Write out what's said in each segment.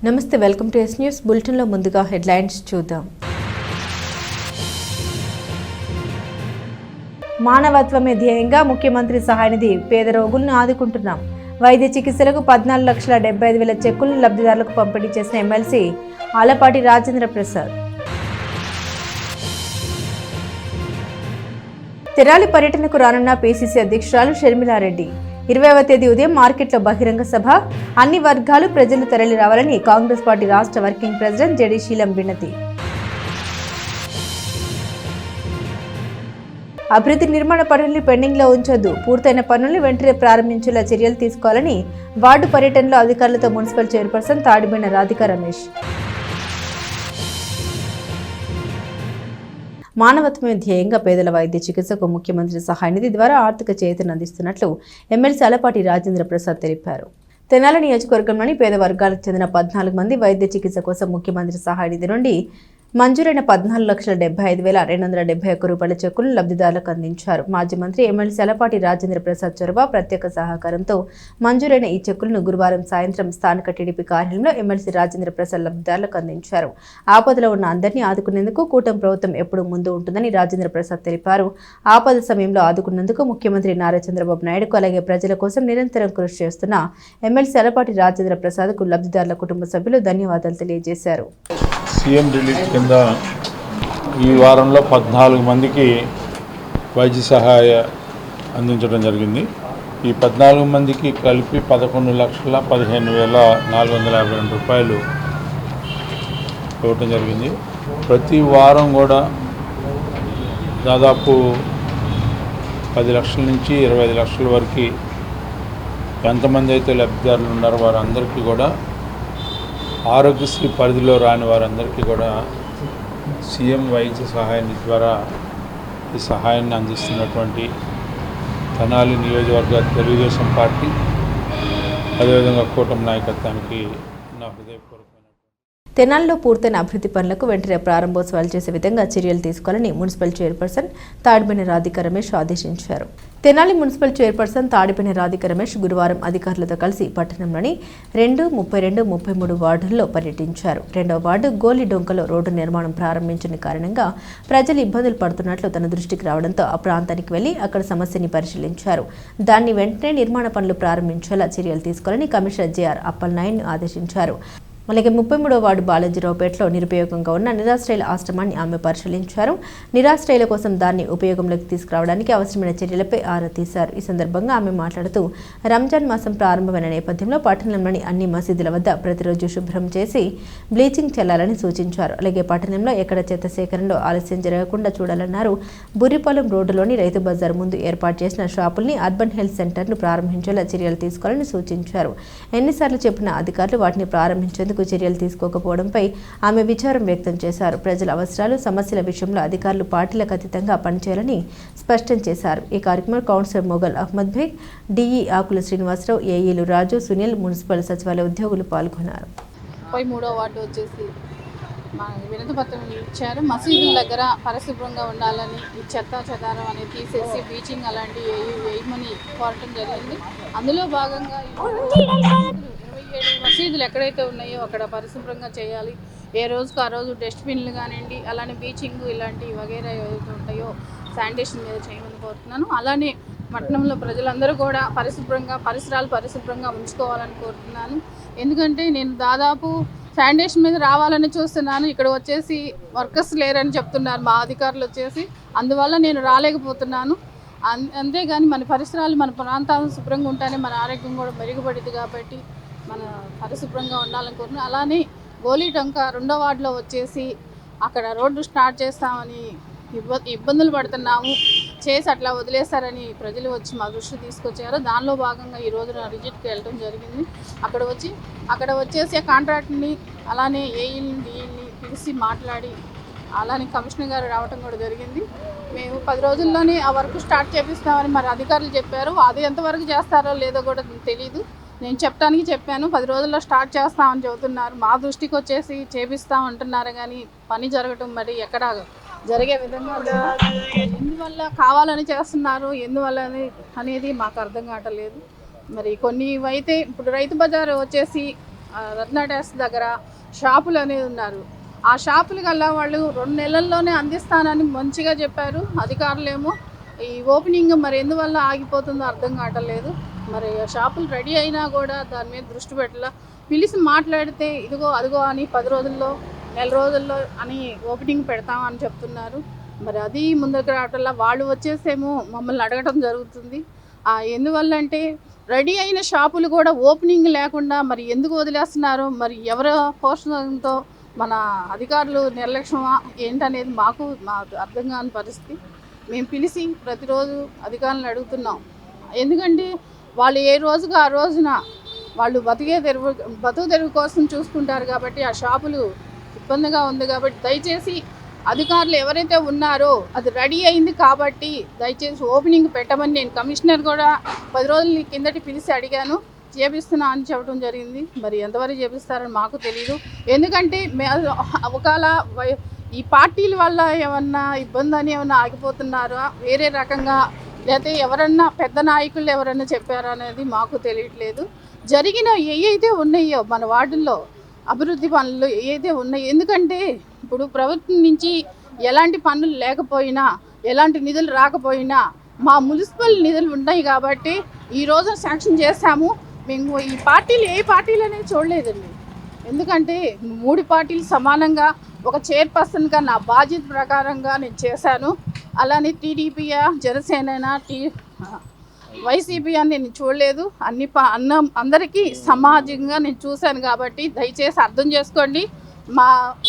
నమస్తే, welcome to yes news బులెటిన్లో ముందుగా హెడ్లైన్స్ చూద్దాం. మానవత్వమే ధ్యేయంగా ముఖ్యమంత్రి సహాయనిధి పేద రోగులను ఆదుకుంటున్నాం. వైద్య చికిత్సలకు 14,75,000 చెక్కులను లబ్ధిదారులకు పంపిణీ చేసిన ఎమ్మెల్సీ ఆలపాటి రాజేంద్ర ప్రసాద్. తెనాలి పర్యటనకు రానున్న పీసీసీ అధ్యక్షురాలు షర్మిలారెడ్డి. 20వ తేదీ ఉదయం మార్కెట్లో బహిరంగ సభ. అన్ని వర్గాలు ప్రజలు తరలి రావాలని కాంగ్రెస్ పార్టీ రాష్ట్ర వర్కింగ్ ప్రెసిడెంట్ జెడి శీలం వినతి. అభివృద్ధి నిర్మాణ పనుల్ని పెండింగ్లో ఉంచొద్దు, పూర్తయిన పనుల్ని వెంటనే ప్రారంభించేలా చర్యలు తీసుకోవాలని వార్డు పర్యటనలో అధికారులతో మున్సిపల్ చైర్పర్సన్ తాడిబోయిన రాధికా రమేష్. మానవత్వమే ధ్యేయంగా పేదల వైద్య చికిత్సకు ముఖ్యమంత్రి సహాయనిధి ద్వారా ఆర్థిక చేయూతను అందిస్తున్నట్లు ఎమ్మెల్సీ ఆలపాటి రాజేంద్ర ప్రసాద్ తెలిపారు. తెనాలి నియోజకవర్గంలోని పేద వర్గాలకు చెందిన 14 మంది వైద్య చికిత్స కోసం ముఖ్యమంత్రి సహాయనిధి నుండి మంజూరైన 14,75,271 రూపాయల చెక్కులను లబ్ధిదారులకు అందించారు. మాజీ మంత్రి ఎమ్మెల్సీ ఆలపాటి రాజేంద్ర ప్రసాద్ చొరవ, ప్రత్యేక సహకారంతో మంజూరైన ఈ చెక్కులను గురువారం సాయంత్రం స్థానిక టీడీపీ కార్యాలయంలో ఎమ్మెల్సీ రాజేంద్ర ప్రసాద్ లబ్ధిదారులకు అందించారు. ఆపదలో ఉన్న అందరినీ ఆదుకునేందుకు కూటమి ప్రభుత్వం ఎప్పుడూ ముందు ఉంటుందని రాజేంద్ర ప్రసాద్ తెలిపారు. ఆపద సమయంలో ఆదుకున్నందుకు ముఖ్యమంత్రి నారా చంద్రబాబు నాయుడుకు, అలాగే ప్రజల కోసం నిరంతరం కృషి చేస్తున్న ఎమ్మెల్సీ ఆలపాటి రాజేంద్ర ప్రసాద్కు లబ్ధిదారుల కుటుంబ సభ్యులు ధన్యవాదాలు తెలియజేశారు. సీఎం రిలీఫ్ కింద ఈ వారంలో 14 మందికి వైద్య సహాయ అందించడం జరిగింది. ఈ 14 మందికి కలిపి 11,15,452 రూపాయలు ఇవ్వటం జరిగింది. ప్రతి వారం కూడా దాదాపు 10 లక్షల నుంచి 25 లక్షల వరకు ఎంతమంది అయితే లబ్ధిదారులు ఉన్నారో వారందరికీ కూడా ఆరోగ్యశ్రీ పరిధిలో రాని వారందరికీ కూడా సీఎం వైద్య సహాయాన్ని ద్వారా ఈ సహాయాన్ని అందిస్తున్నటువంటి తెనాలి నియోజకవర్గ తెలుగుదేశం పార్టీ, అదేవిధంగా కూటమి నాయకత్వానికి నా హృదయపూర్వక. తెనాలిలో పూర్తయిన అభివృద్ధి పనులకు వెంటనే ప్రారంభోత్సవాలు చేసే విధంగా చర్యలు తీసుకోవాలని మున్సిపల్ చైర్పర్సన్ తాడిబోయిన రాధికా రమేష్ ఆదేశించారు. తెనాలి మున్సిపల్ చైర్పర్సన్ తాడిబోయిన రాధికా రమేష్ గురువారం అధికారులతో కలిసి పట్టణంలోని 2, 32, 33 వార్డుల్లో పర్యటించారు. 2వ వార్డు గోలిడొంకలో రోడ్డు నిర్మాణం ప్రారంభించిన కారణంగా ప్రజలు ఇబ్బందులు పడుతున్నట్లు తన దృష్టికి రావడంతో ఆ ప్రాంతానికి వెళ్లి అక్కడ సమస్యని పరిశీలించారు. దాన్ని వెంటనే నిర్మాణ పనులు ప్రారంభించేలా చర్యలు తీసుకోవాలని కమిషనర్ జేఆర్ అప్పలనాయుడును ఆదేశించారు. అలాగే 33వ వార్డు బాలాజీరావుపేటలో నిరుపయోగంగా ఉన్న నిరాశ్రయుల ఆశ్రమాన్ని ఆమె పరిశీలించారు. నిరాశ్రయుల కోసం దాన్ని ఉపయోగంలోకి తీసుకురావడానికి అవసరమైన చర్యలపై ఆరా తీశారు. ఈ సందర్భంగా ఆమె మాట్లాడుతూ రంజాన్ మాసం ప్రారంభమైన నేపథ్యంలో పట్టణంలోని అన్ని మసీదుల వద్ద ప్రతిరోజు శుభ్రం చేసి బ్లీచింగ్ చల్లాలని సూచించారు. అలాగే పట్టణంలో ఎక్కడ చెత్త సేకరణలో ఆలస్యం జరగకుండా చూడాలన్నారు. బుర్రిపాలెం రోడ్డులోని రైతు బజార్ ముందు ఏర్పాటు చేసిన షాపుల్ని అర్బన్ హెల్త్ సెంటర్ను ప్రారంభించేలా చర్యలు తీసుకోవాలని సూచించారు. ఎన్నిసార్లు చెప్పిన అధికారులు వాటిని ప్రారంభించేందుకు చర్యలు తీసుకోకపోవడంపై ఆమె విచారం వ్యక్తం చేశారు. ప్రజల అవసరాలు, సమస్యల విషయంలో అధికారులు పార్టీలకు అతీతంగా పనిచేయాలని స్పష్టం చేశారు. ఈ కార్యక్రమంలో కౌన్సిలర్ మొగల్ అహ్మద్ బేగ్, డిఈ ఆకుల శ్రీనివాసరావు, ఏఈలు రాజు, సునీల్, మున్సిపల్ సచివాలయ ఉద్యోగులు పాల్గొన్నారు. 33వ వార్డు వచ్చేసి వినతి పత్రం ఇచ్చారు. మసీదుల దగ్గర పరిశుభ్రంగా ఉండాలని, ఈ చెత్త చెదారం అనేది తీసేసి బ్లీచింగ్ అలాంటివి వేయమని కోరటం జరిగింది. అందులో భాగంగా 27 మసీదులు ఎక్కడైతే ఉన్నాయో అక్కడ పరిశుభ్రంగా చేయాలి. ఏ రోజుకు ఆ రోజు డస్ట్బిన్లు కానివ్వండి, అలానే బీచింగ్ ఇలాంటివి వగేరా ఏవైతే ఉంటాయో శానిటేషన్ మీద చేయమని కోరుతున్నాను. అలానే పట్టణంలో ప్రజలందరూ కూడా పరిసరాలు పరిశుభ్రంగా ఉంచుకోవాలని కోరుతున్నాను. ఎందుకంటే నేను దాదాపు శానిటేషన్ మీద రావాలని చూస్తున్నాను. ఇక్కడ వచ్చేసి వర్కర్స్ లేరని చెప్తున్నారు మా అధికారులు వచ్చేసి, అందువల్ల నేను రాలేకపోతున్నాను. అంతేగాని మన పరిసరాలు, మన ప్రాంతాలు శుభ్రంగా ఉంటేనే మన ఆరోగ్యం కూడా మెరుగుపడింది. కాబట్టి మన పరిశుభ్రంగా ఉండాలనుకుంటున్నాం. అలానే గోలిటొంక 2వ వార్డులో వచ్చేసి అక్కడ రోడ్డు స్టార్ట్ చేస్తామని ఇబ్బందులు పడుతున్నాము, చేసి అట్లా వదిలేస్తారని ప్రజలు వచ్చి మా దృష్టి తీసుకొచ్చారు. దానిలో భాగంగా ఈ రోజున విజిట్కి వెళ్ళడం జరిగింది. అక్కడ వచ్చేసి కాంట్రాక్ట్ని అలానే ఏఈని డిఈని పిలిచి మాట్లాడి అలానే కమిషనర్ గారు రావడం కూడా జరిగింది. మేము 10 రోజుల్లోనే ఆ వర్క్ స్టార్ట్ చేపిస్తామని మరి అధికారులు చెప్పారు. అది ఎంతవరకు చేస్తారో లేదో కూడా తెలీదు. నేను చెప్పాను 10 రోజుల్లో స్టార్ట్ చేస్తామని చెబుతున్నారు. మా దృష్టికి వచ్చేసి చేపిస్తామంటున్నారు కానీ పని జరగటం మరి ఎక్కడ జరిగే విధంగా ఎందువల్ల కావాలని చేస్తున్నారు, ఎందువల్ల అనేది మాకు అర్థం కావట్లేదు. మరి కొన్ని అయితే ఇప్పుడు రైతు బజార్ వచ్చేసి రత్న డ్యాస్ దగ్గర షాపులు అనేది ఉన్నారు. ఆ షాపులు కల్లా వాళ్ళు 2 నెలల్లోనే అందిస్తానని మంచిగా చెప్పారు. అధికారులేమో ఈ ఓపెనింగ్ మరి ఎందువల్ల ఆగిపోతుందో అర్థం కావట్లేదు. మరి షాపులు రెడీ అయినా కూడా దాని మీద దృష్టి పెట్టాల. పిలిచి మాట్లాడితే ఇదిగో అదిగో అని 10 రోజుల్లో 1 రోజుల్లో అని ఓపెనింగ్ పెడతామని చెప్తున్నారు. మరి అది ముందుకు రావటంలా వాళ్ళు వచ్చేసేమో మమ్మల్ని అడగటం జరుగుతుంది. ఎందువల్లంటే రెడీ అయిన షాపులు కూడా ఓపెనింగ్ లేకుండా మరి ఎందుకు వదిలేస్తున్నారో, మరి ఎవరి పోషణతో మన అధికారులు నిర్లక్ష్యమా ఏంటనేది మాకు అర్థం కాని పరిస్థితి. మేము పిలిచి ప్రతిరోజు అధికారులను అడుగుతున్నాం. ఎందుకంటే వాళ్ళు ఏ రోజుకు ఆ రోజున వాళ్ళు బతుకు తెరువు కోసం చూసుకుంటారు కాబట్టి ఆ షాపులు ఇబ్బందిగా ఉంది. కాబట్టి దయచేసి అధికారులు ఎవరైతే ఉన్నారో అది రెడీ అయింది కాబట్టి దయచేసి ఓపెనింగ్ పెట్టమని నేను కమిషనర్ కూడా 10 రోజుల కిందటి పిలిచి అడిగాను. చేపిస్తున్నా అని చెప్పడం జరిగింది. మరి ఎంతవరకు చేపిస్తారని మాకు తెలియదు. ఎందుకంటే ఒకవేళ ఈ పార్టీల వల్ల ఏమన్నా ఇబ్బంది అని ఏమన్నా ఆగిపోతున్నారా, వేరే రకంగా లేకపోతే ఎవరన్నా పెద్ద నాయకులు ఎవరన్నా చెప్పారా అనేది మాకు తెలియట్లేదు. జరిగిన ఏవైతే ఉన్నాయో మన వార్డుల్లో అభివృద్ధి పనులు ఏవైతే ఉన్నాయో, ఎందుకంటే ఇప్పుడు ప్రభుత్వం నుంచి ఎలాంటి పనులు లేకపోయినా ఎలాంటి నిధులు రాకపోయినా మా మున్సిపల్ నిధులు ఉన్నాయి కాబట్టి ఈరోజు శాంక్షన్ చేశాము. మేము ఈ పార్టీలు ఏ పార్టీలు అనేది చూడలేదండి. ఎందుకంటే 3 పార్టీలు సమానంగా ఒక చైర్పర్సన్గా నా బాధ్యత ప్రకారంగా నేను చేశాను. అలానే టీడీపీయా, జనసేన, వైసీపీ అని నేను చూడలేదు. అందరికీ సమాజంగా నేను చూశాను కాబట్టి దయచేసి అర్థం చేసుకోండి.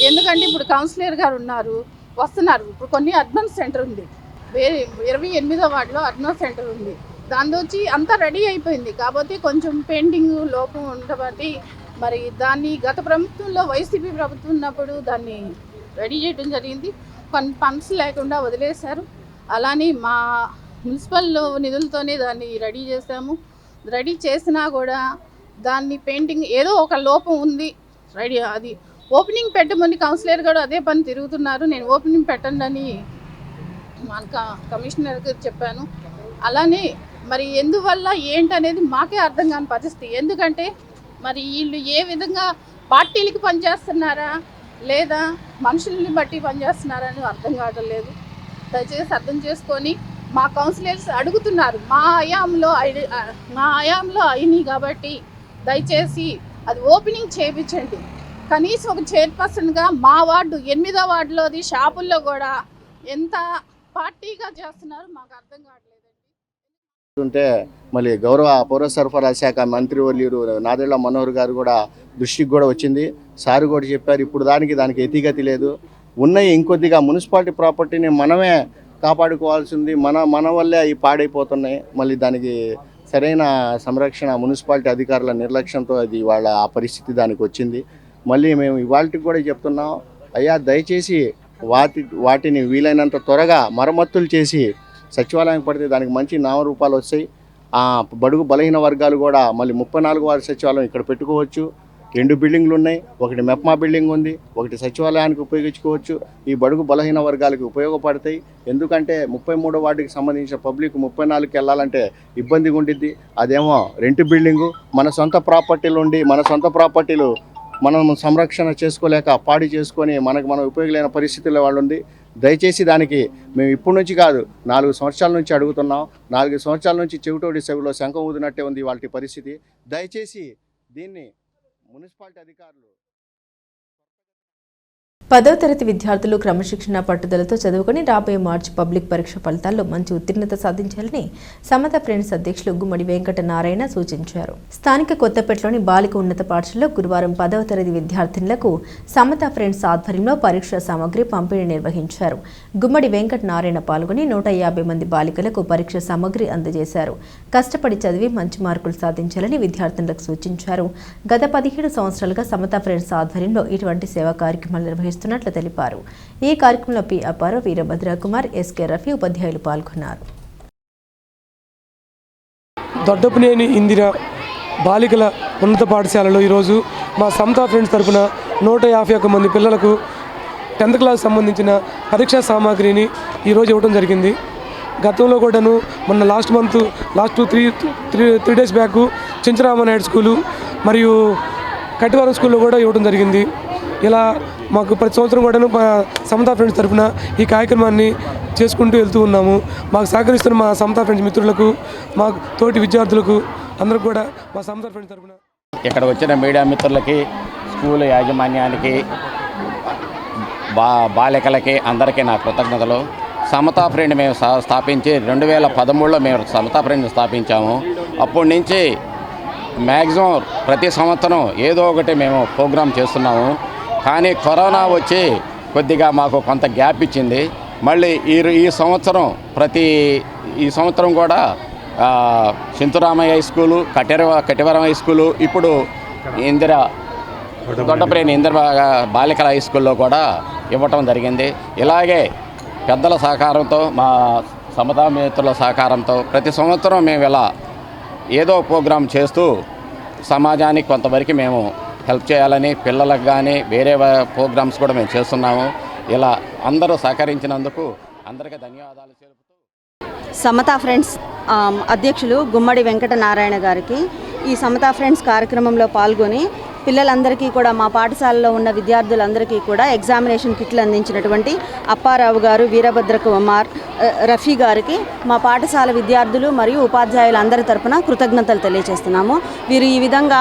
ఎందుకంటే ఇప్పుడు కౌన్సిలర్ గారు ఉన్నారు, వస్తున్నారు. ఇప్పుడు కొన్ని అర్బన్ సెంటర్ ఉంది, 28వ వార్డులో అర్బన్ సెంటర్ ఉంది. దాని వచ్చి అంతా రెడీ అయిపోయింది కాబట్టి కొంచెం పెయింటింగ్ లోపం ఉండబట్టి మరి దాన్ని గత ప్రభుత్వంలో వైసీపీ ప్రభుత్వం ఉన్నప్పుడు దాన్ని రెడీ చేయడం జరిగింది. కొన్ని ఫండ్స్ లేకుండా వదిలేశారు. అలానే మా మున్సిపల్ నిధులతోనే దాన్ని రెడీ చేసాము. రెడీ చేసినా కూడా దాన్ని పెయింటింగ్ ఏదో ఒక లోపం ఉంది. అది ఓపెనింగ్ పెట్టమని కౌన్సిలర్ కూడా అదే పని తిరుగుతున్నారు. నేను ఓపెనింగ్ పెట్టండి అని మన కమిషనర్కి చెప్పాను. అలానే మరి ఎందువల్ల ఏంటనేది మాకే అర్థం కాని పరిస్థితి. ఎందుకంటే మరి వీళ్ళు ఏ విధంగా పార్టీలకి పనిచేస్తున్నారా లేదా మనుషుల్ని బట్టి పనిచేస్తున్నారా అని అర్థం కావడం లేదు. దయచేసి అర్థం చేసుకొని మా కౌన్సిలర్స్ అడుగుతున్నారు. మా హయాంలో అయినాయి కాబట్టి దయచేసి అది ఓపెనింగ్ చేయించండి. కనీసం ఒక చైర్పర్సన్గా మా వార్డు 8వ వార్డులోది షాపుల్లో కూడా ఎంత పార్టీగా చేస్తున్నారు మాకు అర్థం కావట్లేదండి. ఉంటే మళ్ళీ గౌరవ పౌర సరఫరా శాఖ మంత్రివర్యులు నాదెళ్ల మనోహర్ గారు కూడా దృష్టికి కూడా వచ్చింది. సార్ కూడా చెప్పారు. ఇప్పుడు దానికి ఎతిగతి లేదు. ఉన్నాయి ఇంకొద్దిగా మున్సిపాలిటీ ప్రాపర్టీని మనమే కాపాడుకోవాల్సింది. మన వల్లే అవి పాడైపోతున్నాయి. మళ్ళీ దానికి సరైన సంరక్షణ మున్సిపాలిటీ అధికారుల నిర్లక్ష్యంతో అది వాళ్ళ ఆ పరిస్థితి దానికి వచ్చింది. మళ్ళీ మేము ఇవాళకి కూడా చెప్తున్నాం, అయ్యా దయచేసి వాటిని వీలైనంత త్వరగా మరమ్మతులు చేసి సచివాలయం పడితే దానికి మంచి నామరూపాలు వస్తాయి. బడుగు బలహీన వర్గాలు కూడా మళ్ళీ 34వ వార్డు సచివాలయం ఇక్కడ పెట్టుకోవచ్చు. 2 బిల్డింగ్లు ఉన్నాయి. ఒకటి మెప్మా బిల్డింగ్ ఉంది, ఒకటి సచివాలయానికి ఉపయోగించుకోవచ్చు. ఈ బడుగు బలహీన వర్గాలకు ఉపయోగపడతాయి. ఎందుకంటే 33వ వార్డుకి సంబంధించిన పబ్లిక్ 34కి వెళ్ళాలంటే ఇబ్బందిగా ఉండిద్ది. అదేమో రెంట్ బిల్డింగు, మన సొంత ప్రాపర్టీలు మనం సంరక్షణ చేసుకోలేక పాడి చేసుకొని మనం ఉపయోగలేని పరిస్థితుల్లో వాళ్ళు ఉంది. దయచేసి దానికి మేము ఇప్పటి నుంచి కాదు 4 సంవత్సరాల నుంచి అడుగుతున్నాం. 4 సంవత్సరాల నుంచి చెవిటోడి చెవిలో శంఖం ఊదినట్టే ఉంది వాళ్ళ పరిస్థితి. దయచేసి దీన్ని మున్సిపాలిటీ అధికారులు 10వ తరగతి విద్యార్థులు క్రమశిక్షణ పట్టుదలతో చదువుకొని రాబోయే మార్చి పబ్లిక్ పరీక్ష ఫలితాల్లో మంచి ఉత్తీర్ణత సాధించాలని సమత ఫ్రెండ్స్ అధ్యక్షులు గుమ్మడి వెంకట నారాయణ సూచించారు. స్థానిక కొత్తపేటలోని బాలిక ఉన్నత పాఠశాలలో గురువారం 10వ తరగతి విద్యార్థినులకు సమత ఫ్రెండ్స్ ఆధ్వర్యంలో పరీక్షా సామగ్రి పంపిణీ నిర్వహించారు. గుమ్మడి వెంకట నారాయణ పాల్గొని 150 మంది బాలికలకు పరీక్ష సామగ్రి అందజేశారు. కష్టపడి చదివి మంచి మార్కులు సాధించాలని విద్యార్థినులకు సూచించారు. గత 17 సంవత్సరాలుగా సమత ఫ్రెండ్స్ ఆధ్వర్యంలో ఇటువంటి సేవా కార్యక్రమాలు నిర్వహిస్తున్నట్లు తెలిపారు. ఈ కార్యక్రమంలో పి అప్పారావు, వీరభద్ర కుమార్, ఎస్కే రఫీ ఉపాధ్యాయులు పాల్గొన్నారు. దొడ్డపనేని ఇందిర బాలికల ఉన్నత పాఠశాలలో ఈరోజు మా సమతా ఫ్రెండ్స్ తరఫున 151 మంది పిల్లలకు 10th క్లాస్ సంబంధించిన పరీక్షా సామాగ్రిని ఈరోజు ఇవ్వడం జరిగింది. గతంలో కూడాను మొన్న last 3 days back Chincharaman high school మరియు కటివరం స్కూల్లో కూడా ఇవ్వడం జరిగింది. ఇలా మాకు ప్రతి సంవత్సరం కూడాను మా సమతా ఫ్రెండ్స్ తరఫున ఈ కార్యక్రమాన్ని చేసుకుంటూ వెళ్తూ ఉన్నాము. మాకు సహకరిస్తున్న మా సమతా ఫ్రెండ్స్ మిత్రులకు, మా తోటి విద్యార్థులకు అందరికి కూడా మా సమతా ఫ్రెండ్స్ తరఫున, ఇక్కడ వచ్చిన మీడియా మిత్రులకి, స్కూల్ యాజమాన్యానికి, బాలికలకి అందరికీ నా కృతజ్ఞతలు. సమతా ఫ్రెండ్ మేము స్థాపించి 2013లో మేము సమతా ఫ్రెండ్ స్థాపించాము. అప్పటి నుంచి మ్యాక్సిమం ప్రతి సంవత్సరం ఏదో ఒకటి మేము ప్రోగ్రాం చేస్తున్నాము. కానీ కరోనా వచ్చి కొద్దిగా మాకు కొంత గ్యాప్ ఇచ్చింది. మళ్ళీ ఈ సంవత్సరం కూడా చింతురామయ్య హై స్కూలు, కటివరం హై స్కూలు, ఇప్పుడు దొడ్డప్రేణి ఇందిర బాలికల హై స్కూల్లో కూడా ఇవ్వటం జరిగింది. ఇలాగే పెద్దల సహకారంతో, మా సమతా మిత్రుల సహకారంతో ప్రతి సంవత్సరం మేము ఇలా ఏదో ప్రోగ్రాం చేస్తూ సమాజానికి కొంతవరకు మేము హెల్ప్ చేయాలని, పిల్లలకు కానీ వేరే ప్రోగ్రామ్స్ కూడా మేము చేస్తున్నాము. ఇలా అందరూ సహకరించినందుకు అందరికీ ధన్యవాదాలు తెలుపుతూ, సమతా ఫ్రెండ్స్ అధ్యక్షులు గుమ్మడి వెంకటనారాయణ గారికి ఈ సమతా ఫ్రెండ్స్ కార్యక్రమంలో పాల్గొని పిల్లలందరికీ కూడా, మా పాఠశాలలో ఉన్న విద్యార్థులందరికీ కూడా ఎగ్జామినేషన్ కిట్లు అందించినటువంటి అప్పారావు గారు, వీరభద్ర కుమార్, రఫీ గారికి మా పాఠశాల విద్యార్థులు మరియు ఉపాధ్యాయులందరి తరపున కృతజ్ఞతలు తెలియజేస్తున్నాము. వీరు ఈ విధంగా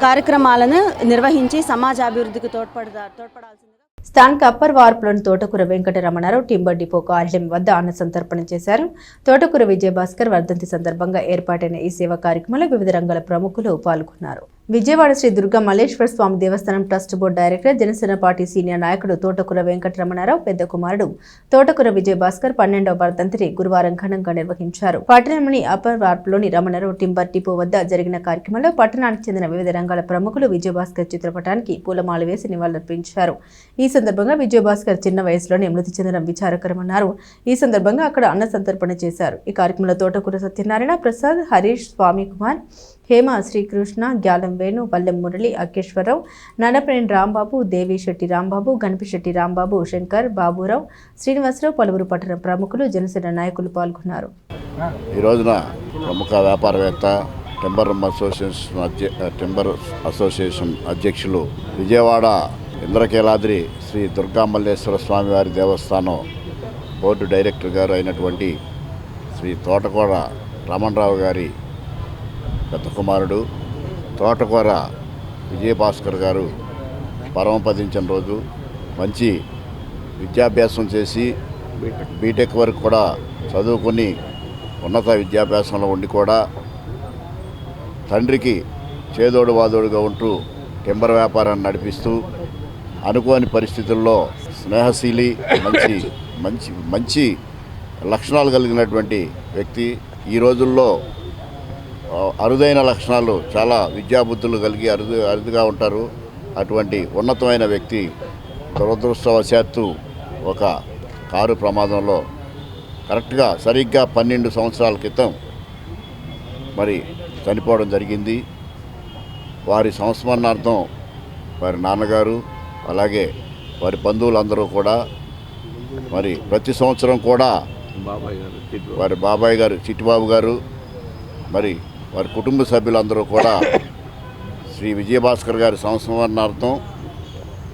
కార్యక్రమాలను నిర్వహించి సమాజ అభివృద్ధికి తోడ్పడాల్సిందిగా. స్థానిక అప్పర్ వార్పులోని తోటకూర వెంకటరమణారావు టింబర్ డిపో ఆలయం వద్ద అన్న సంతర్పణ చేశారు. తోటకూర విజయభాస్కర్ వర్ధంతి సందర్భంగా ఏర్పాటైన ఈ సేవా కార్యక్రమంలో వివిధ రంగాల ప్రముఖులు పాల్గొన్నారు. విజయవాడ శ్రీ దుర్గా మల్లేశ్వర స్వామి దేవస్థానం trust board director, Janasena party senior నాయకుడు తోటకూర వెంకటరమణారావు పెద్ద కుమారుడు తోటకూర విజయభాస్కర్ 12వ వర్ధంతిని గురువారం ఘనంగా నిర్వహించారు. పట్టణంలోని అప్పర్ వార్పులోని రమణారావు టింబర్ డిపో వద్ద జరిగిన కార్యక్రమంలో పట్టణానికి చెందిన వివిధ రంగాల ప్రముఖులు విజయభాస్కర్ చిత్రపటానికి పూలమాల వేసి నివాళులర్పించారు. ఈ సందర్భంగా విజయభాస్కర్ చిన్న వయసులోనే మృతి చెందడం విచారకరమన్నారు. ఈ సందర్భంగా అక్కడ అన్న సంతర్పణ చేశారు. ఈ కార్యక్రమంలో తోటకూర సత్యనారాయణ, ప్రసాద్, హరీష్, స్వామి కుమార్, హేమ, శ్రీకృష్ణ, గ్యాలం వేణు, పల్లెం మురళి, అఖేశ్వరరావు, నడప్రేణి రాంబాబు, దేవిశెట్టి రాంబాబు, గణపిశెట్టి రాంబాబు, శంకర్, బాబురావు, శ్రీనివాసరావు, పలువురు పట్టణ ప్రముఖులు, జనసేన నాయకులు పాల్గొన్నారు. ఈ రోజున ప్రముఖ వ్యాపారవేత్త, టింబర్ అసోసియేషన్ అధ్యక్షులు, విజయవాడ ఇంద్రకీలాద్రి శ్రీ దుర్గా మల్లేశ్వర స్వామివారి దేవస్థానం బోర్డు డైరెక్టర్ గారు అయినటువంటి శ్రీ తోటకూర రమణరావు గారి పెద్ద కుమారుడు తోటకూర విజయభాస్కర్ గారు పరమపదించిన రోజు. మంచి విద్యాభ్యాసం చేసి బీటెక్ వరకు కూడా చదువుకొని ఉన్నత విద్యాభ్యాసంలో ఉండి కూడా తండ్రికి చేదోడు వాదోడుగా ఉంటూ టింబర్ వ్యాపారాన్ని నడిపిస్తూ అనుకోని పరిస్థితుల్లో స్నేహశీలి, మంచి లక్షణాలు కలిగినటువంటి వ్యక్తి. ఈ రోజుల్లో అరుదైన లక్షణాలు, చాలా విద్యాబుద్ధులు కలిగి అరుదుగా ఉంటారు. అటువంటి ఉన్నతమైన వ్యక్తి దురదృష్టవశాత్తు ఒక కారు ప్రమాదంలో సరిగ్గా 12 సంవత్సరాల క్రితం మరి చనిపోవడం జరిగింది. వారి సంస్మరణార్థం వారి నాన్నగారు, అలాగే వారి బంధువులందరూ కూడా మరి ప్రతి సంవత్సరం కూడా వారి బాబాయ్ గారు చిట్టిబాబు గారు, మరి వారి కుటుంబ సభ్యులందరూ కూడా శ్రీ విజయభాస్కర్ గారి సంస్మరణార్థం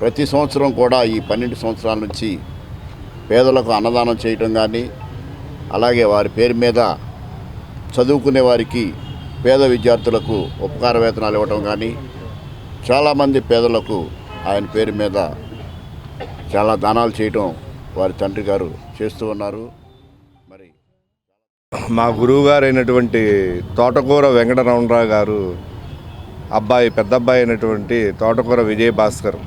ప్రతి సంవత్సరం కూడా ఈ 12 సంవత్సరాల నుంచి పేదలకు అన్నదానం చేయటం కానీ, అలాగే వారి పేరు మీద చదువుకునే వారికి, పేద విద్యార్థులకు ఉపకార వేతనాలు ఇవ్వటం కానీ, చాలామంది పేదలకు ఆయన పేరు మీద చాలా దానాలు చేయటం వారి తండ్రి గారు చేస్తూ ఉన్నారు. మరి మా గురువు గారు అయినటువంటి తోటకూర వెంకటరమణరావు గారు పెద్ద అబ్బాయి అయినటువంటి తోటకూర విజయభాస్కర్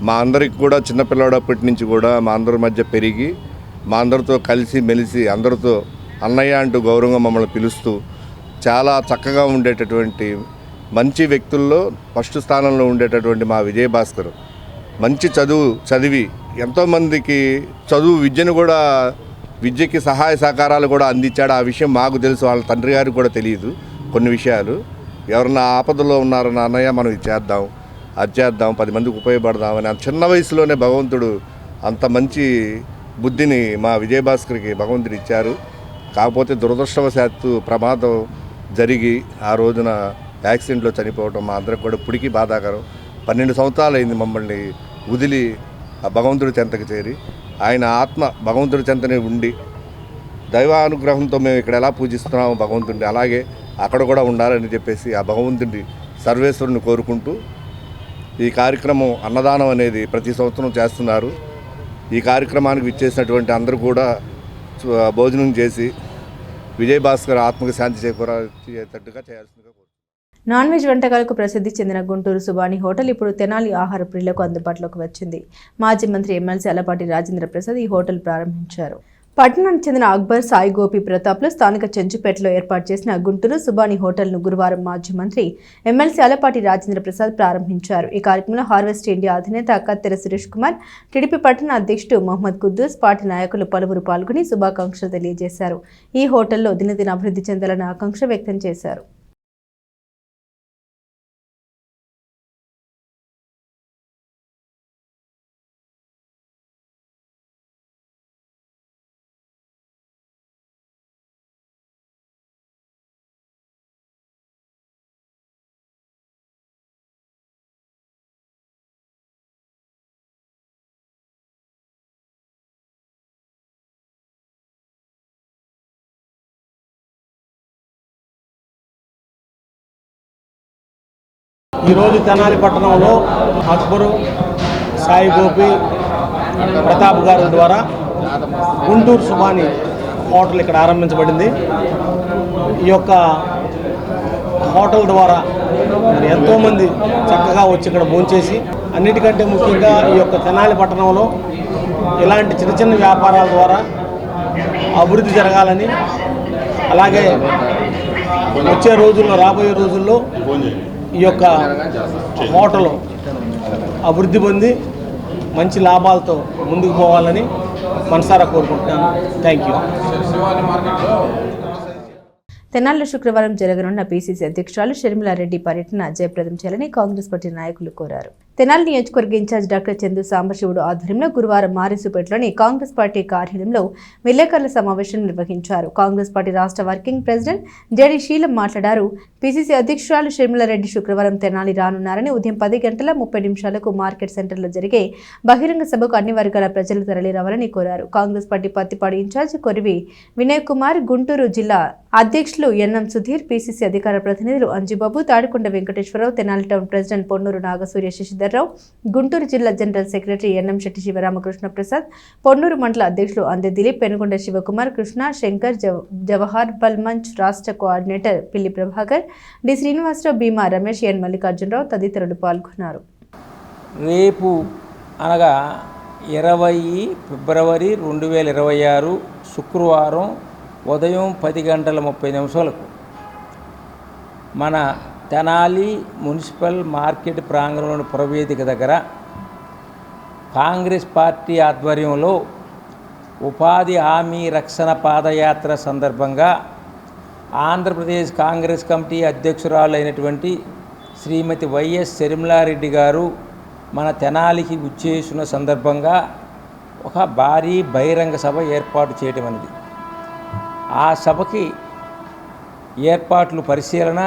మా అందరికి కూడా చిన్నపిల్లడప్పటి నుంచి కూడా మా అందరి మధ్య పెరిగి, మా అందరితో కలిసి మెలిసి, అందరితో అన్నయ్య అంటూ గౌరవంగా మమ్మల్ని పిలుస్తూ చాలా చక్కగా ఉండేటటువంటి మంచి వ్యక్తుల్లో ఫస్ట్ స్థానంలో ఉండేటటువంటి మా విజయభాస్కర్ మంచి చదివి ఎంతోమందికి విద్యకి సహాయ సహకారాలు కూడా అందించాడు. ఆ విషయం మాకు తెలుసు, వాళ్ళ తండ్రి గారికి కూడా తెలియదు కొన్ని విషయాలు. ఎవరన్నా ఆపదలో ఉన్నారన్న అన్నయ్య మనం ఇది చేద్దాం, అది చేద్దాం, 10 మందికి ఉపయోగపడదామని అంత చిన్న వయసులోనే భగవంతుడు అంత మంచి బుద్ధిని మా విజయభాస్కర్కి భగవంతుడు ఇచ్చారు. కాకపోతే దురదృష్టవశాత్తు ప్రమాదం జరిగి ఆ రోజున యాక్సిడెంట్లో చనిపోవడం మా అందరికి కూడా ఇప్పటికీ బాధాకరం. 12 సంవత్సరాలు అయింది మమ్మల్ని వదిలి ఆ భగవంతుడి చెంతకు చేరి. ఆయన ఆత్మ భగవంతుడి చెంతనే ఉండి దైవానుగ్రహంతో మేము ఇక్కడ ఎలా పూజిస్తున్నామో భగవంతుడిని అలాగే అక్కడ కూడా ఉండాలని చెప్పేసి ఆ భగవంతుడి సర్వేశ్వరుని కోరుకుంటూ ఈ కార్యక్రమం అన్నదానం అనేది ప్రతి సంవత్సరం చేస్తున్నారు. ఈ కార్యక్రమానికి విచ్చేసినటువంటి అందరూ కూడా భోజనం చేసి విజయభాస్కర్ ఆత్మకు శాంతి చేకూరేటట్టుగా చేయాల్సిందిగా కోరుతున్నాను. నాన్ వెజ్ వంటకాలకు ప్రసిద్ధి చెందిన గుంటూరు సుబాని హోటల్ ఇప్పుడు తెనాలి ఆహార ప్రియులకు అందుబాటులోకి వచ్చింది. మాజీ మంత్రి ఎమ్మెల్సీ అలపాటి రాజేంద్ర ప్రసాద్ ఈ హోటల్ ప్రారంభించారు. పట్టణానికి చెందిన అక్బర్, సాయి గోపి ప్రతాప్లు స్థానిక చెంచుపేటలో ఏర్పాటు చేసిన గుంటూరు సుబాని హోటల్ను గురువారం మాజీ మంత్రి ఎమ్మెల్సీ అలపాటి రాజేంద్ర ప్రసాద్ ప్రారంభించారు. ఈ కార్యక్రమంలో హార్వెస్ట్ ఇండియా అధినేత కత్తెర సురేష్ కుమార్, టీడీపీ పట్టణ అధ్యక్షుడు మహమ్మద్ కుద్దూస్, పార్టీ నాయకులు పలువురు పాల్గొని శుభాకాంక్షలు తెలియజేశారు. ఈ హోటల్లో దినదిన అభివృద్ధి చెందాలని ఆకాంక్ష వ్యక్తం చేశారు. ఈరోజు తెనాలి పట్టణంలో అక్బరు, సాయి గోపి, ప్రతాప్ గారి ద్వారా గుంటూరు సుబాని హోటల్ ఇక్కడ ఆరంభించబడింది. ఈ యొక్క హోటల్ ద్వారా మరి ఎంతోమంది చక్కగా వచ్చి ఇక్కడ భోంచేసి, అన్నిటికంటే ముఖ్యంగా ఈ యొక్క తెనాలి పట్టణంలో ఇలాంటి చిన్న చిన్న వ్యాపారాల ద్వారా అభివృద్ధి జరగాలని, అలాగే వచ్చే రోజుల్లో రాబోయే రోజుల్లో ఈ యొక్క హోటల్ అభివృద్ధి పొంది మంచి లాభాలతో ముందుకు పోవాలని మనసారా కోరుకుంటున్నాను. Thank you. తెనాలిలో శుక్రవారం జరగనున్న పీసీసీ అధ్యక్షురాలు షర్మిలారెడ్డి పర్యటన జయప్రదం చేయాలని కాంగ్రెస్ పార్టీ నాయకులు కోరారు. తెనాలి నియోజకవర్గ ఇన్ఛార్జ్ డాక్టర్ చందు సాంబశివుడు ఆధ్వర్యంలో గురువారం మారిసుపేటలోని కాంగ్రెస్ పార్టీ కార్యాలయంలో విలేకరుల సమావేశం నిర్వహించారు. కాంగ్రెస్ పార్టీ రాష్ట్ర వర్కింగ్ ప్రెసిడెంట్ జేడి శీలం మాట్లాడారు. పీసీసీ అధ్యక్షురాలు షర్మిలారెడ్డి శుక్రవారం తెనాలి రానున్నారని, ఉదయం 10:30 మార్కెట్ సెంటర్లో జరిగే బహిరంగ సభకు అన్ని వర్గాల ప్రజలు తరలిరావాలని కోరారు. కాంగ్రెస్ పార్టీ పత్తిపాడు ఇన్ఛార్జ్ కొరివి వినయ్ కుమార్, గుంటూరు జిల్లా అధ్యక్షులు ఎన్ఎం సుధీర్, పీసీసీ అధికార ప్రతినిధులు అంజుబాబు, తాడికొండ వెంకటేశ్వరరావు, తెనాలి టౌన్ ప్రెసిడెంట్ పొన్నూరు నాగసూర్య శశిధర్రావు, గుంటూరు జిల్లా general secretary NM Shetty Sivaramakrishna Prasad, Ponnuru మండల అధ్యక్షులు అందే దిలీప్, పెనుగొండ శివకుమార్, కృష్ణ, శంకర్, జవహర్ బల్ మంచ్ రాష్ట్ర కోఆర్డినేటర్ పిల్లి ప్రభాకర్, డి శ్రీనివాసరావు, భీమా రమేష్, ఎన్ మల్లికార్జునరావు తదితరులు పాల్గొన్నారు. రేపు అనగా 20 ఫిబ్రవరి 2026 శుక్రవారం ఉదయం 10:30 మన తెనాలి మున్సిపల్ మార్కెట్ ప్రాంగణంలోని పురవేదిక దగ్గర కాంగ్రెస్ పార్టీ ఆధ్వర్యంలో ఉపాధి హామీ రక్షణ పాదయాత్ర సందర్భంగా ఆంధ్రప్రదేశ్ కాంగ్రెస్ కమిటీ అధ్యక్షురాలైనటువంటి శ్రీమతి వైఎస్ షర్మిలారెడ్డి గారు మన తెనాలికి విచ్చేసిన సందర్భంగా ఒక భారీ బహిరంగ సభ ఏర్పాటు చేయడం అనేది. ఆ సభకి ఏర్పాట్లు పరిశీలన,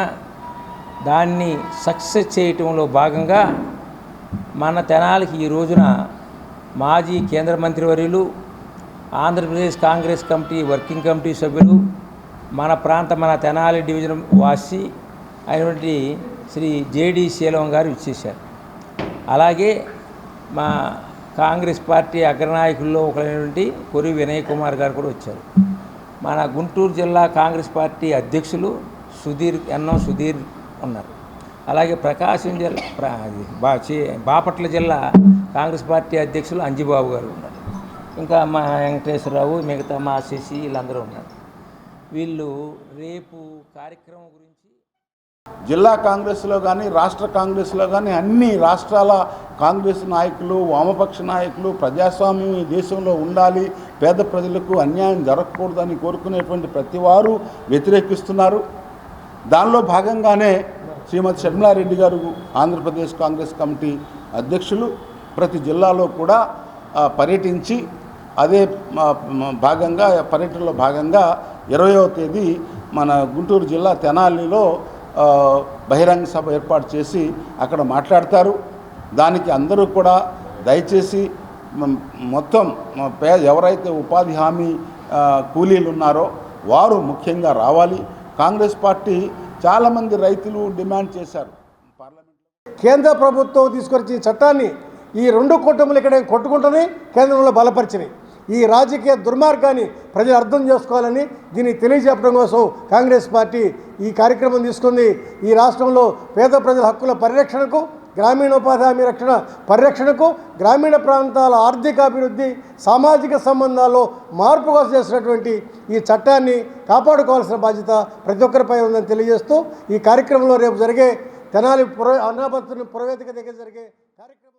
దాన్ని సక్సెస్ చేయటంలో భాగంగా మన తెనాలికి ఈ రోజున మాజీ కేంద్ర మంత్రివర్యులు, Andhra Pradesh Congress committee working committee సభ్యులు, మన తెనాలి డివిజన్ వాసి అయినటువంటి శ్రీ జేడి శీలం గారు ఇచ్చేశారు. అలాగే మా కాంగ్రెస్ పార్టీ అగ్రనాయకుల్లో ఒకరైనటువంటి కొరి వినయ్ కుమార్ గారు కూడా వచ్చారు. మన గుంటూరు జిల్లా కాంగ్రెస్ పార్టీ అధ్యక్షులు ఎన్ఎం సుధీర్ ఉన్నారు. అలాగే ప్రకాశం జిల్లా బాపట్ల జిల్లా కాంగ్రెస్ పార్టీ అధ్యక్షులు అంజిబాబు గారు ఉన్నారు. ఇంకా మా వెంకటేశ్వరరావు, మిగతా మా శశి, వీళ్ళందరూ ఉన్నారు. వీళ్ళు రేపు కార్యక్రమం గురించి జిల్లా కాంగ్రెస్లో కానీ రాష్ట్ర కాంగ్రెస్లో కానీ అన్ని రాష్ట్రాల కాంగ్రెస్ నాయకులు, వామపక్ష నాయకులు ప్రజాస్వామ్యం ఈ దేశంలో ఉండాలి, పేద ప్రజలకు అన్యాయం జరగకూడదని కోరుకునేటువంటి ప్రతి వారు వ్యతిరేకిస్తున్నారు. దానిలో భాగంగానే శ్రీమతి షర్మిలారెడ్డి గారు ఆంధ్రప్రదేశ్ కాంగ్రెస్ కమిటీ అధ్యక్షులు ప్రతి జిల్లాలో కూడా పర్యటించి అదే భాగంగా పర్యటనలో భాగంగా 20వ తేదీ మన గుంటూరు జిల్లా తెనాలిలో బహిరంగ సభ ఏర్పాటు చేసి అక్కడ మాట్లాడతారు. దానికి అందరూ కూడా దయచేసి మొత్తం ఎవరైతే ఉపాధి హామీ కూలీలు ఉన్నారో వారు ముఖ్యంగా రావాలి. కాంగ్రెస్ పార్టీ చాలామంది రైతులు డిమాండ్ చేశారు. కేంద్ర ప్రభుత్వం తీసుకొచ్చి చట్టాన్ని ఈ రెండు కూటములు ఇక్కడ కొట్టుకుంటుంది, కేంద్రంలో బలపరిచినాయి. ఈ రాజకీయ దుర్మార్గాన్ని ప్రజలు అర్థం చేసుకోవాలని దీన్ని తెలియజెప్పడం కోసం కాంగ్రెస్ పార్టీ ఈ కార్యక్రమం తీసుకుంది. ఈ రాష్ట్రంలో పేద ప్రజల హక్కుల పరిరక్షణకు, గ్రామీణోపాధి హామీ రక్షణ పరిరక్షణకు, గ్రామీణ ప్రాంతాల ఆర్థికాభివృద్ధి, సామాజిక సంబంధాల్లో మార్పు కోసం చేసినటువంటి ఈ చట్టాన్ని కాపాడుకోవాల్సిన బాధ్యత ప్రతి ఒక్కరిపై ఉందని తెలియజేస్తూ ఈ కార్యక్రమంలో రేపు జరిగే తెనాలి పురవేదిక దగ్గర జరిగే కార్యక్రమం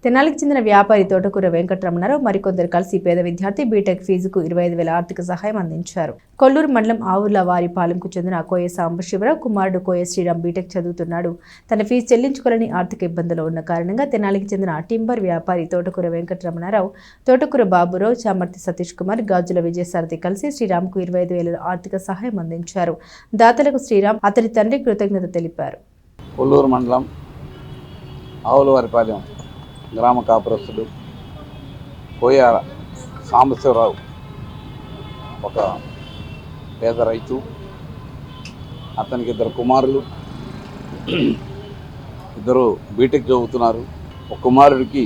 తెనాలికి చెందిన వ్యాపారి తోటకూర వెంకటరమణారావు మరికొందరు కలిసి పేద విద్యార్థి బీటెక్ ఫీజుకు 25,000 ఆర్థిక సహాయం అందించారు. కొల్లూరు మండలం ఆవుల వారిపాలెంకు చెందిన కోయ సాంబశివరావు కుమారుడు కోయ శ్రీరామ్ బీటెక్ చదువుతున్నాడు. తన ఫీజు చెల్లించుకోలేని ఆర్థిక ఇబ్బందులు ఉన్న కారణంగా తెనాలికి చెందిన టింబర్ వ్యాపారి తోటకూర వెంకటరమణారావు, తోటకూర బాబురావు, చామర్తి సతీష్ కుమార్, గాజుల విజయసారథి కలిసి శ్రీరామ్కు 25,000 ఆర్థిక సహాయం అందించారు. దాతలకు శ్రీరామ్ అతని తండ్రి కృతజ్ఞత తెలిపారు. కొల్లూరు మండలం ఆవుల వారిపాలెం గ్రామ కాపురస్తుడు కోయ సాంబశివరావు ఒక పేద రైతు. అతనికి 2 కుమారులు, 2 బీటెక్ చదువుతున్నారు. ఒక కుమారుడికి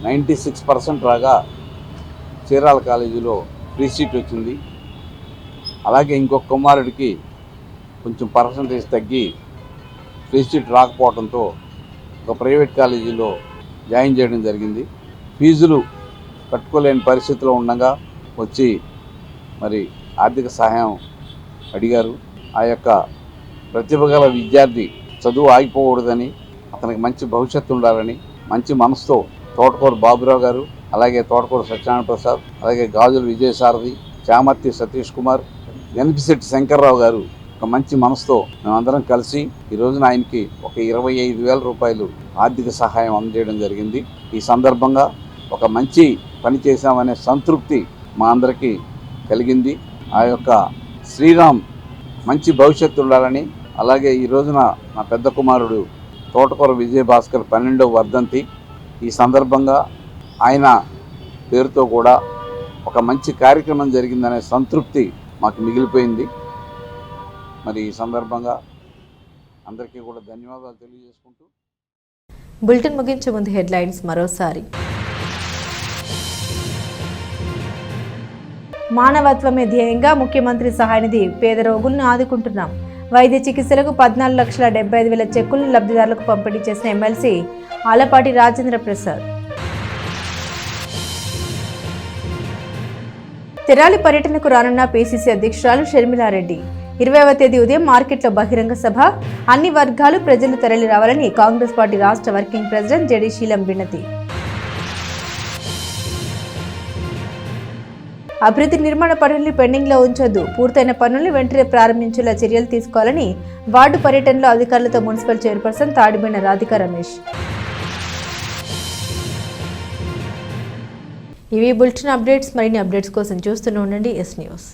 96% రాగా చీరాల కాలేజీలో ఫ్రీ సీట్ వచ్చింది. అలాగే ఇంకొక కుమారుడికి కొంచెం పర్సంటేజ్ తగ్గి ఫ్రీ సీట్ రాకపోవడంతో ఒక ప్రైవేట్ కాలేజీలో జాయిన్ చేయడం జరిగింది. ఫీజులు కట్టుకోలేని పరిస్థితిలో ఉండగా వచ్చి మరి ఆర్థిక సహాయం అడిగారు. ఆ యొక్క ప్రతిభ గల విద్యార్థి చదువు ఆగిపోకూడదని, అతనికి మంచి భవిష్యత్తు ఉండాలని మంచి మనసుతో తోటకూర బాబురావు గారు, అలాగే తోటకూర సత్యనారాయణ ప్రసాద్, అలాగే గాజుల విజయసారథి, చామర్తి సతీష్ కుమార్, ఎన్పిశెట్టి శంకర్రావు గారు ఒక మంచి మనసుతో మేమందరం కలిసి ఈ రోజున ఆయనకి ఒక 25,000 రూపాయలు ఆర్థిక సహాయం అందజేయడం జరిగింది. ఈ సందర్భంగా ఒక మంచి పని చేశామనే సంతృప్తి మా అందరికీ కలిగింది. ఆ యొక్క శ్రీరామ్ మంచి భవిష్యత్తు ఉండాలని, అలాగే ఈ రోజున నా పెద్ద కుమారుడు తోటకూర విజయభాస్కర్ 12వ వర్ధంతి. ఈ సందర్భంగా ఆయన పేరుతో కూడా ఒక మంచి కార్యక్రమం జరిగిందనే సంతృప్తి మాకు మిగిలిపోయింది. మరి ఈ సందర్భంగా అందరికీ కూడా ధన్యవాదాలు తెలియజేసుకుంటూ బులెటిన్ ముగించే ముందు హెడ్లైన్స్ మరోసారి. మానవత్వమే ధ్యేయంగా ముఖ్యమంత్రి సహాయనిధి పేద రోగులను ఆదుకుంటున్నాం. వైద్య చికిత్సలకు 14,75,000 చెక్కులను లబ్ధిదారులకు పంపిణీ చేసిన ఎమ్మెల్సీ ఆలపాటి రాజేంద్ర ప్రసాద్. తెనాలి పర్యటనకు రానున్న పిసిసి అధ్యక్షురాలు షర్మిలారెడ్డి. 20వ తేదీ ఉదయం మార్కెట్లో బహిరంగ సభ, అన్ని వర్గాలు ప్రజలు తరలి రావాలని కాంగ్రెస్ పార్టీ రాష్ట్ర వర్కింగ్ ప్రెసిడెంట్ జెడి శీలం వినతి. అభివృద్ధి నిర్మాణ పనుల్ని పెండింగ్లో ఉంచొద్దు, పూర్తయిన పనుల్ని వెంటనే ప్రారంభించేలా చర్యలు తీసుకోవాలని వార్డు పర్యటనలో అధికారులతో మున్సిపల్ చైర్పర్సన్ తాడిబోయిన రాధికా రమేష్. ఇవి బులెటిన్ అప్డేట్స్. మరిన్ని అప్డేట్స్ కోసం చూస్తూనే ఉండండి ఎస్ న్యూస్.